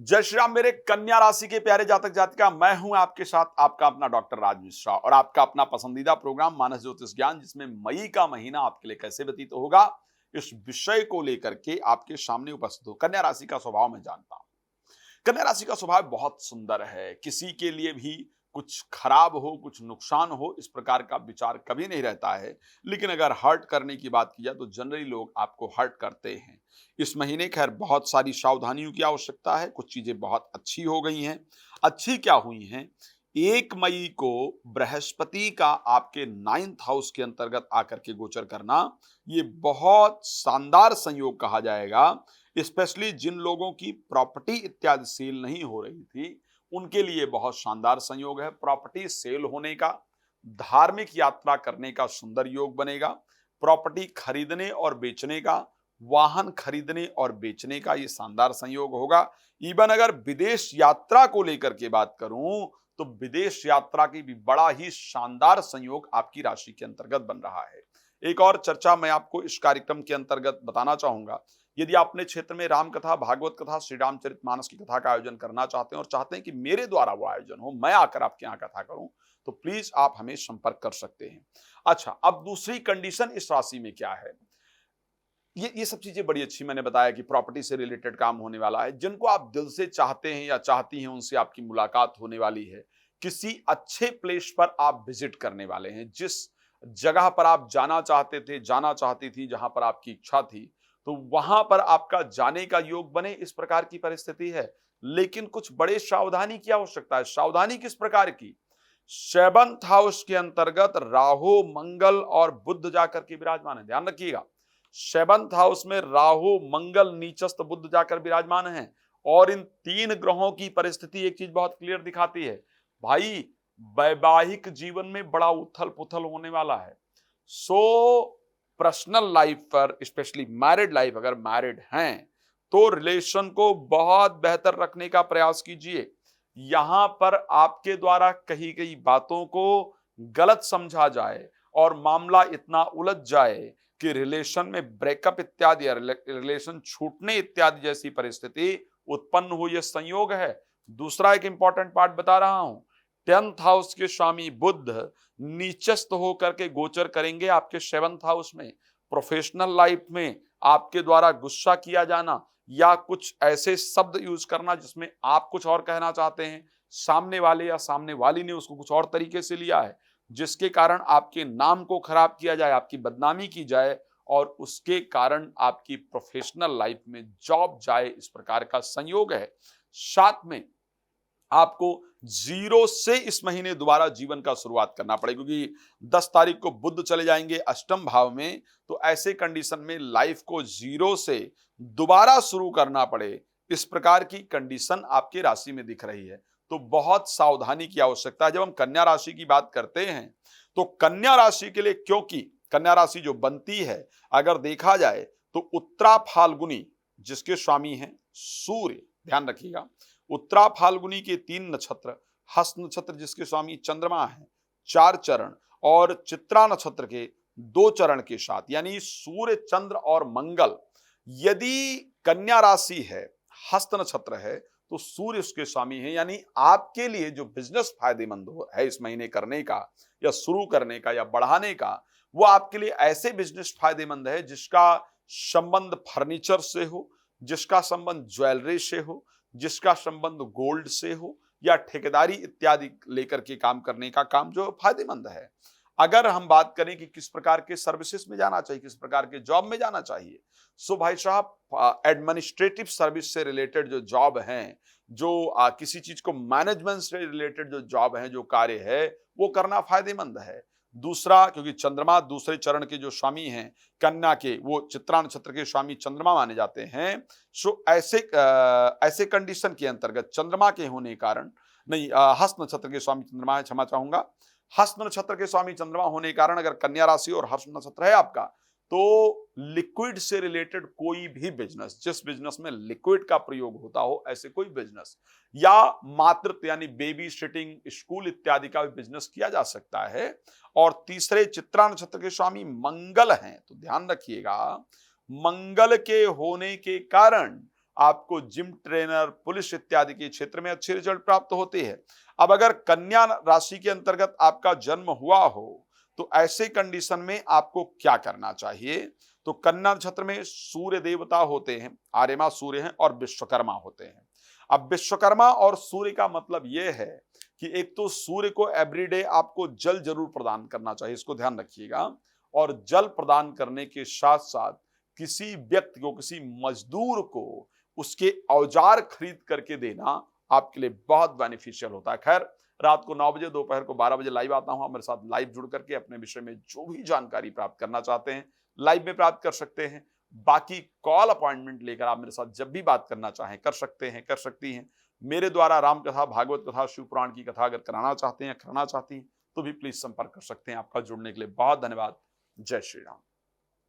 जय श्री राम मेरे कन्या राशि के प्यारे जातक जातिका, मैं हूं आपके साथ आपका अपना डॉक्टर राज मिश्रा और आपका अपना पसंदीदा प्रोग्राम मानस ज्योतिष ज्ञान, जिसमें मई का महीना आपके लिए कैसे व्यतीत होगा इस विषय को लेकर के आपके सामने उपस्थित हो। कन्या राशि का स्वभाव मैं जानता हूं। कन्या राशि का स्वभाव बहुत सुंदर है। किसी के लिए भी कुछ खराब हो, कुछ नुकसान हो, इस प्रकार का विचार कभी नहीं रहता है। लेकिन अगर हर्ट करने की बात की जाए तो जनरली लोग आपको हर्ट करते हैं। इस महीने खैर बहुत सारी सावधानियों की आवश्यकता है। कुछ चीजें बहुत अच्छी हो गई हैं। अच्छी क्या हुई हैं? 1 मई को बृहस्पति का आपके 9th हाउस के अंतर्गत आकर के गोचर करना, ये बहुत शानदार संयोग कहा जाएगा। स्पेशली जिन लोगों की प्रॉपर्टी इत्यादि सेल नहीं हो रही थी, उनके लिए बहुत शानदार संयोग है। प्रॉपर्टी सेल होने का, धार्मिक यात्रा करने का सुंदर योग बनेगा। प्रॉपर्टी खरीदने और बेचने का, वाहन खरीदने और बेचने का ये शानदार संयोग होगा। इवन अगर विदेश यात्रा को लेकर के बात करूं तो विदेश यात्रा की भी बड़ा ही शानदार संयोग आपकी राशि के अंतर्गत बन रहा है। एक और चर्चा मैं आपको इस कार्यक्रम के अंतर्गत बताना चाहूंगा। यदि आप अपने क्षेत्र में राम कथा, भागवत कथा, श्री रामचरितमानस की कथा का आयोजन करना चाहते हैं और चाहते हैं कि मेरे द्वारा वो आयोजन हो, मैं आकर आपके यहाँ कथा करूं, तो प्लीज आप हमें संपर्क कर सकते हैं। अच्छा, अब दूसरी कंडीशन इस राशि में क्या है? ये सब चीजें बड़ी अच्छी मैंने बताया कि प्रॉपर्टी से रिलेटेड काम होने वाला है। जिनको आप दिल से चाहते हैं या चाहती हैं, उनसे आपकी मुलाकात होने वाली है। किसी अच्छे प्लेस पर आप विजिट करने वाले हैं। जिस जगह पर आप जाना चाहते थे, जाना चाहती थी, जहां पर आपकी इच्छा थी, तो वहां पर आपका जाने का योग बने, इस प्रकार की परिस्थिति है। लेकिन कुछ बड़े सावधानी की आवश्यकता है। सावधानी किस प्रकार की? 7th हाउस के अंतर्गत राहु, मंगल और बुध जाकर के विराजमान है। ध्यान रखिएगा, 7th हाउस में राहु, मंगल, नीचस्थ बुध जाकर विराजमान है। और इन 3 ग्रहों की परिस्थिति एक चीज बहुत क्लियर दिखाती है, भाई वैवाहिक जीवन में बड़ा उथल पुथल होने वाला है। सो पर्सनल लाइफ पर, स्पेशली मैरिड लाइफ, अगर मैरिड हैं तो रिलेशन को बहुत बेहतर रखने का प्रयास कीजिए। यहां पर आपके द्वारा कही गई बातों को गलत समझा जाए और मामला इतना उलझ जाए कि रिलेशन में ब्रेकअप इत्यादि या रिलेशन छूटने इत्यादि जैसी परिस्थिति उत्पन्न हो, यह संयोग है। दूसरा एक इंपॉर्टेंट पार्ट बता रहा हूं। 10th हाउस के स्वामी बुध नीचस्थ होकर के गोचर करेंगे आपके 7th हाउस में। प्रोफेशनल लाइफ में आपके द्वारा गुस्सा किया जाना या कुछ ऐसे शब्द यूज करना जिसमें आप कुछ और कहना चाहते हैं, सामने वाले या सामने वाली ने उसको कुछ और तरीके से लिया है, जिसके कारण आपके नाम को खराब किया जाए, आपकी बदनामी की जाए और उसके कारण आपकी प्रोफेशनल लाइफ में जॉब जाए, इस प्रकार का संयोग है। साथ में आपको जीरो से इस महीने दोबारा जीवन का शुरुआत करना पड़ेगा, क्योंकि 10 तारीख को बुध चले जाएंगे अष्टम भाव में। तो ऐसे कंडीशन में लाइफ को जीरो से दोबारा शुरू करना पड़े, इस प्रकार की कंडीशन आपके राशि में दिख रही है। तो बहुत सावधानी की आवश्यकता है जब हम कन्या राशि की बात करते हैं। तो कन्या राशि के लिए, क्योंकि कन्या राशि जो बनती है, अगर देखा जाए तो उत्तरा फाल्गुनी जिसके स्वामी हैं सूर्य, ध्यान रखिएगा, उत्तरा फाल्गुनी के 3 नक्षत्र, हस्त नक्षत्र जिसके स्वामी चंद्रमा है, 4 चरण, और चित्रा नक्षत्र के 2 चरण के साथ, यानी सूर्य, चंद्र और मंगल। यदि कन्या राशि है, हस्त नक्षत्र है, तो सूर्य उसके स्वामी है। यानी आपके लिए जो बिजनेस फायदेमंद है इस महीने करने का या शुरू करने का या बढ़ाने का, वो आपके लिए ऐसे बिजनेस फायदेमंद है जिसका संबंध फर्नीचर से हो, जिसका संबंध ज्वेलरी से हो, जिसका संबंध गोल्ड से हो, या ठेकेदारी इत्यादि लेकर के काम करने का काम जो फायदेमंद है। अगर हम बात करें कि किस प्रकार के सर्विसेज में जाना चाहिए, किस प्रकार के जॉब में जाना चाहिए, सो भाई साहब एडमिनिस्ट्रेटिव सर्विस से रिलेटेड जो जॉब हैं, जो किसी चीज को मैनेजमेंट से रिलेटेड जो जॉब है, जो कार्य है, वो करना फायदेमंद है। दूसरा, क्योंकि चंद्रमा दूसरे चरण के जो स्वामी हैं कन्या के, वो चित्रा नक्षत्र के स्वामी चंद्रमा माने जाते हैं। सो ऐसे कंडीशन के अंतर्गत चंद्रमा के होने कारण, नहीं, हस्त नक्षत्र के स्वामी चंद्रमा है, क्षमा चाहूंगा, हस्त नक्षत्र के स्वामी चंद्रमा होने के कारण अगर कन्या राशि और हस्त नक्षत्र है आपका, तो लिक्विड से रिलेटेड कोई भी बिजनेस, जिस बिजनेस में लिक्विड का प्रयोग होता हो, ऐसे कोई बिजनेस, या मातृत्व यानी बेबी सिटिंग, स्कूल इत्यादि का भी बिजनेस किया जा सकता है। और तीसरे, चित्रा नक्षत्र के स्वामी मंगल हैं, तो ध्यान रखिएगा, मंगल के होने के कारण आपको जिम ट्रेनर, पुलिस इत्यादि के क्षेत्र में अच्छे रिजल्ट प्राप्त होते हैं। अब अगर कन्या राशि के अंतर्गत आपका जन्म हुआ हो तो ऐसे कंडीशन में आपको क्या करना चाहिए? तो कन्या नक्षत्र में सूर्य देवता होते हैं, आर्यमा सूर्य हैं और विश्वकर्मा होते हैं। अब विश्वकर्मा और सूर्य का मतलब यह है कि एक तो सूर्य को एवरीडे आपको जल जरूर प्रदान करना चाहिए, इसको ध्यान रखिएगा। और जल प्रदान करने के साथ साथ किसी व्यक्ति को, किसी मजदूर को उसके औजार खरीद करके देना आपके लिए बहुत बेनिफिशियल होता है। खैर, रात को 9 बजे, दोपहर को 12 बजे लाइव आता हूं। आप मेरे साथ लाइव जुड़ करके अपने विषय में जो भी जानकारी प्राप्त करना चाहते हैं लाइव में प्राप्त कर सकते हैं। बाकी कॉल अपॉइंटमेंट लेकर आप मेरे साथ जब भी बात करना चाहें कर सकते हैं, कर सकती हैं। मेरे द्वारा राम कथा, भागवत कथा, शिव पुराण की कथा अगर कराना चाहते हैं, कराना चाहती हैं तो भी प्लीज संपर्क कर सकते हैं। आपका जुड़ने के लिए बहुत धन्यवाद। जय श्री राम।